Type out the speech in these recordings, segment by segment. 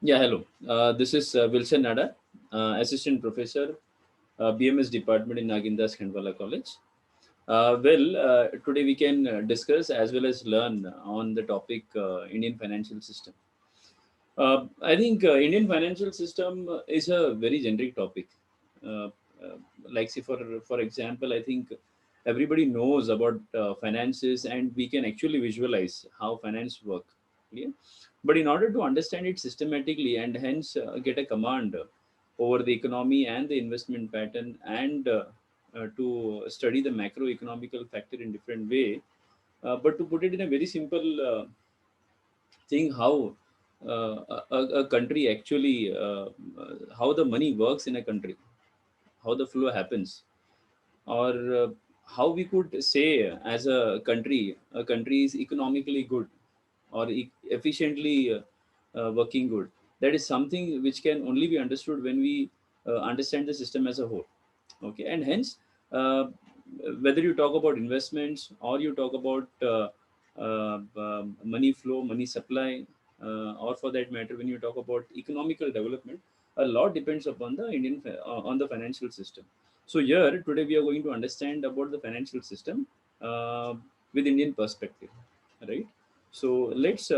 Yeah, hello. This is Wilson Nada, Assistant Professor, BMS Department in Nagindas Khandwala College. Today we can discuss as well as learn on the topic Indian financial system. I think Indian financial system is a very generic topic. Uh, uh, like, say, for example, I think everybody knows about finances, and we can actually visualize how finance work. Yeah? But in order to understand it systematically and hence get a command over the economy and the investment pattern, and to study the macroeconomical factor in different way, but to put it in a very simple thing, how a country actually how the money works in a country, how the flow happens, or how we could say as a country is economically good or efficiently working good. That is something which can only be understood when we understand the system as a whole. Okay, and hence, uh, whether you talk about investments or you talk about money flow, money supply, or for that matter, when you talk about economical development, a lot depends upon the on the financial system. So here today we are going to understand about the financial system uh, with Indian perspective, right? So let's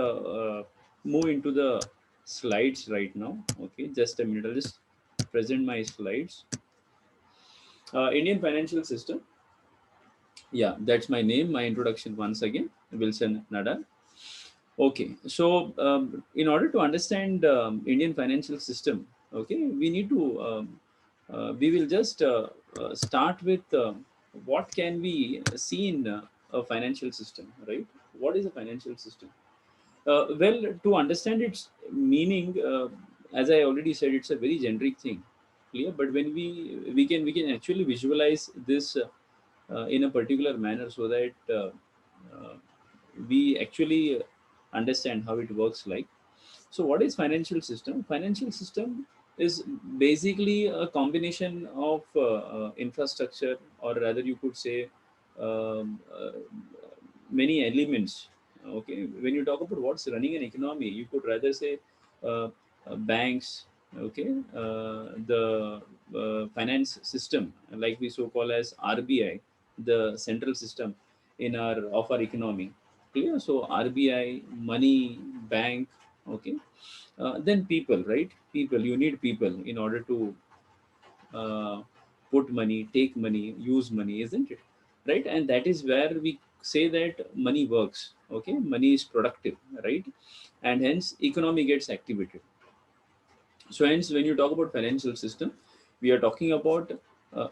move into the slides right now. Okay, just a minute. I'll just present my slides. Indian financial system. Yeah, that's my name. My introduction once again, Wilson Nada. Okay, so in order to understand Indian financial system, okay, we need to we will just start with what can we see in a financial system, right? What is a financial system? Well, to understand its meaning, as I already said, it's a very generic thing, clear. But when we can actually visualize this in a particular manner, so that uh, we actually understand how it works. Like, so, what is financial system? Financial system is basically a combination of infrastructure, or rather, you could say um, uh, many elements. Okay, when you talk about what's running an economy, you could rather say uh, banks. Okay, the finance system, like we so call as RBI, the central system in our economy. Clear. So RBI, money, bank. Okay, then people, right? People, you need people in order to uh, put money, take money, use money, isn't it? Right? And that is where we say that money works. Okay, money is productive, right? And hence economy gets activated. So hence, when you talk about financial system, we are talking about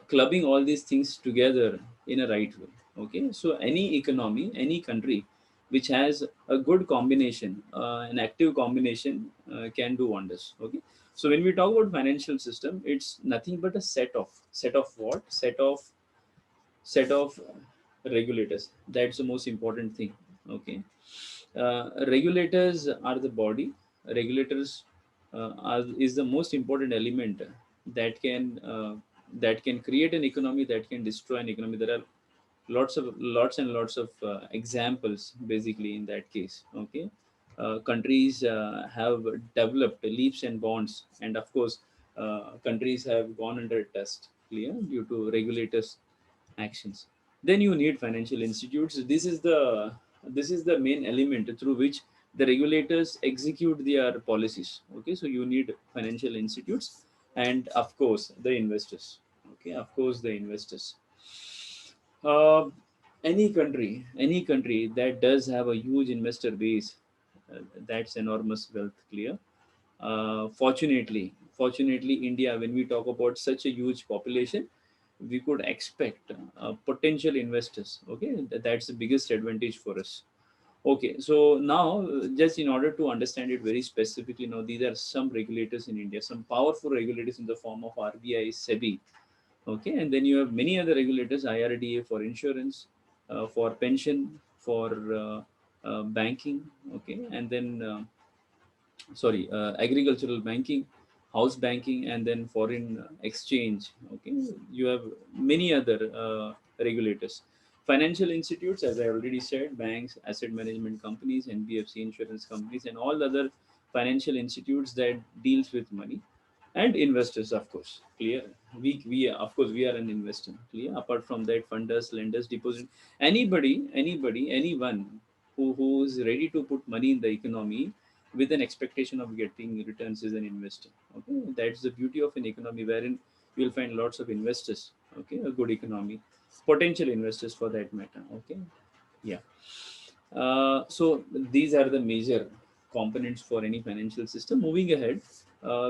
clubbing all these things together in a right way. Okay, so any economy, any country which has a good combination, an active combination, can do wonders. Okay, so when we talk about financial system, it's nothing but a set of what? Set of regulators. That's the most important thing. Okay, regulators are the body. Regulators is the most important element that can create an economy, that can destroy an economy. There are lots and lots of examples basically in that case. Okay, countries have developed leaps and bounds, and of course countries have gone under test, clear, due to regulators actions. Then you need financial institutes. This is the main element through which the regulators execute their policies. Okay, so you need financial institutes, and of course the investors. Okay, of course the investors. uh, any country that does have a huge investor base, that's enormous wealth, clear. Fortunately, India, when we talk about such a huge population, we could expect potential investors. Okay, that's the biggest advantage for us. Okay, so now just in order to understand it very specifically, now these are some regulators in India, some powerful regulators in the form of RBI, SEBI. Okay, and then you have many other regulators: IRDA for insurance, for pension, for banking. Okay, and then sorry, agricultural banking, house banking, and then foreign exchange. Okay, you have many other regulators. Financial institutes, as I already said: banks, asset management companies, NBFC, insurance companies, and all other financial institutes that deals with money, and investors, of course. Clear. We of course we are an investor. Clear. Apart from that, funders, lenders, deposit, anyone who is ready to put money in the economy with an expectation of getting returns is an investor. Okay, that's the beauty of an economy wherein you will find lots of investors. Okay, a good economy, potential investors for that matter. Okay, yeah. So these are the major components for any financial system. Moving ahead,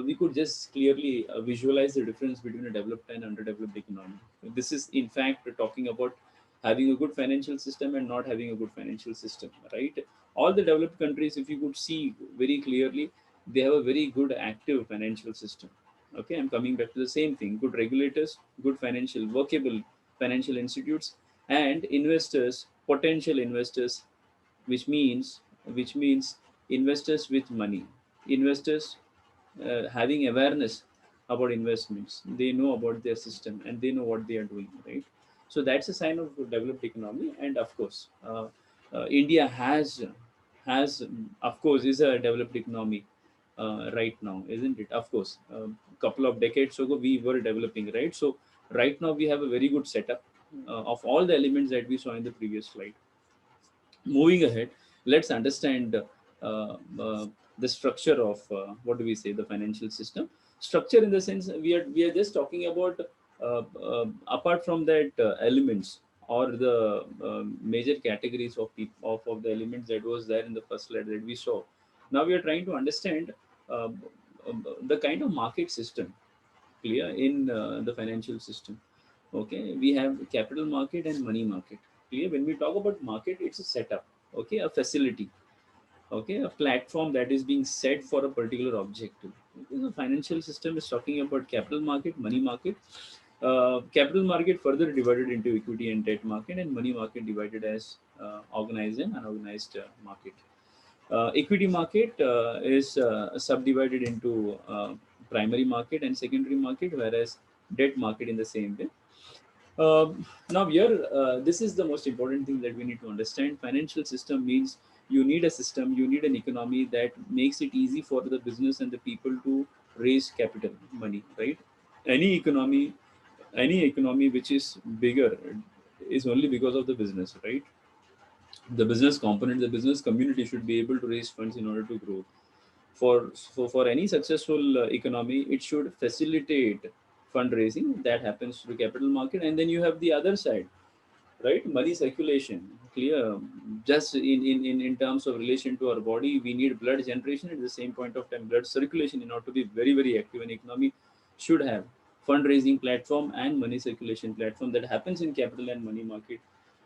we could just clearly visualize the difference between a developed and underdeveloped economy. This is, in fact, talking about having a good financial system and not having a good financial system, right? All the developed countries, if you could see very clearly, they have a very good active financial system. Okay, I'm coming back to the same thing: good regulators, good financial, workable financial institutes, and investors, potential investors, which means investors with money, investors having awareness about investments. They know about their system and they know what they are doing, right? So that's a sign of developed economy. And of course, India has of course is a developed economy right now, isn't it? Of course, a couple of decades ago we were developing, right? So right now we have a very good setup of all the elements that we saw in the previous slide. Moving ahead, let's understand the structure of what do we say, the financial system structure, in the sense we are just talking about apart from that elements or the major categories of of the elements that was there in the first slide that we saw. Now we are trying to understand uh, the kind of market system, clear, in the financial system. Okay, we have capital market and money market. Clear. When we talk about market, it's a setup. Okay, a facility. Okay, a platform that is being set for a particular objective. Okay, the financial system is talking about capital market, money market. Capital market further divided into equity and debt market, and money market divided as organized and unorganized market. Equity market is subdivided into primary market and secondary market, whereas debt market in the same way. Now, here, this is the most important thing that we need to understand. Financial system means you need a system, you need an economy that makes it easy for the business and the people to raise capital, money, right? Any economy, any economy which is bigger is only because of the business, right? The business component, the business community should be able to raise funds in order to grow. For any successful economy, it should facilitate fundraising that happens through capital market. And then you have the other side, right? Money circulation. Clear. Just in terms of relation to our body, we need blood generation. At the same point of time, blood circulation, in order to be very, very active, an economy should have fundraising platform and money circulation platform that happens in capital and money market.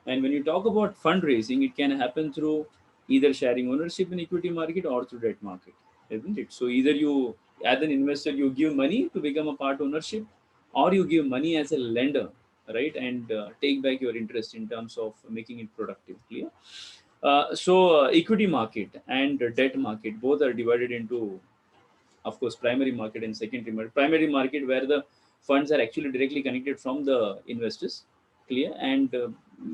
And when you talk about fundraising, it can happen through either sharing ownership in equity market or through debt market, isn't it? So either you, as an investor, you give money to become a part ownership, or you give money as a lender, right? And take back your interest in terms of making it productive. Clear. Equity market and debt market both are divided into, of course, primary market and secondary market. Primary market, where the funds are actually directly connected from the investors. Clear. And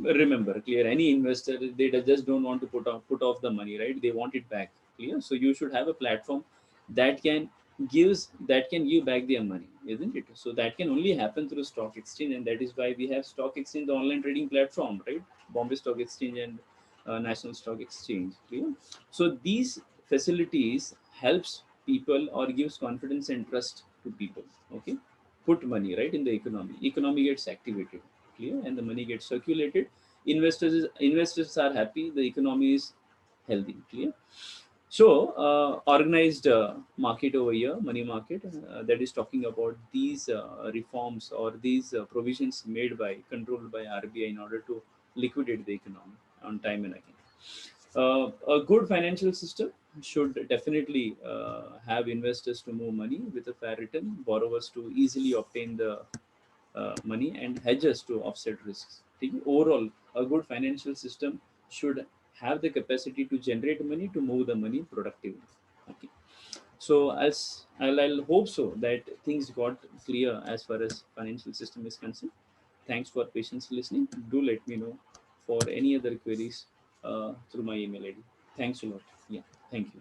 remember, clear, any investor, they just don't want to put off the money, right? They want it back. Clear. So you should have a platform that can give back their money, isn't it? So that can only happen through stock exchange, and that is why we have stock exchange, the online trading platform, right? Bombay Stock Exchange and National Stock Exchange. Clear. So these facilities helps people or gives confidence and trust to people. Okay, put money, right, in the economy gets activated. Clear. And the money gets circulated. Investors are happy, the economy is healthy. Clear. So, organized market over here, money market, that is talking about these reforms or these provisions made by, controlled by RBI in order to liquidate the economy on time and again. A good financial system should definitely have investors to move money with a fair return, borrowers to easily obtain the money, and hedges to offset risks. The overall, a good financial system should have the capacity to generate money, to move the money productively. Okay. So as I'll hope so that things got clear as far as financial system is concerned. Thanks for patiently listening. Do let me know for any other queries through my email ID. Thanks a lot. Yeah. Thank you.